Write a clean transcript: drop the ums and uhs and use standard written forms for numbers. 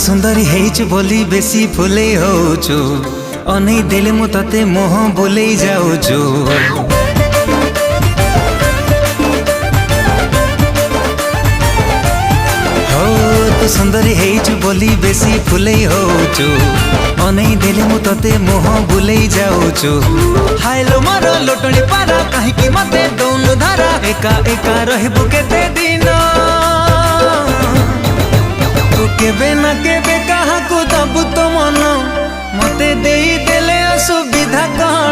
सुंदरी हेइछु बोली बेसी फुले होछु अनै देले मु तते मोह बोलै जाउछु। हो तू सुंदरी हेइछु बोली बेसी फुले होछु अनै देले मु तते मोह बोलै जाउछु। हाइलो मारो लोटणी पारा काहेकि मते दौनु धारा एका एका रहबु केते दिन तू केबे ना केबे काहा को दबु तो मन मते देई देले असुविधा कह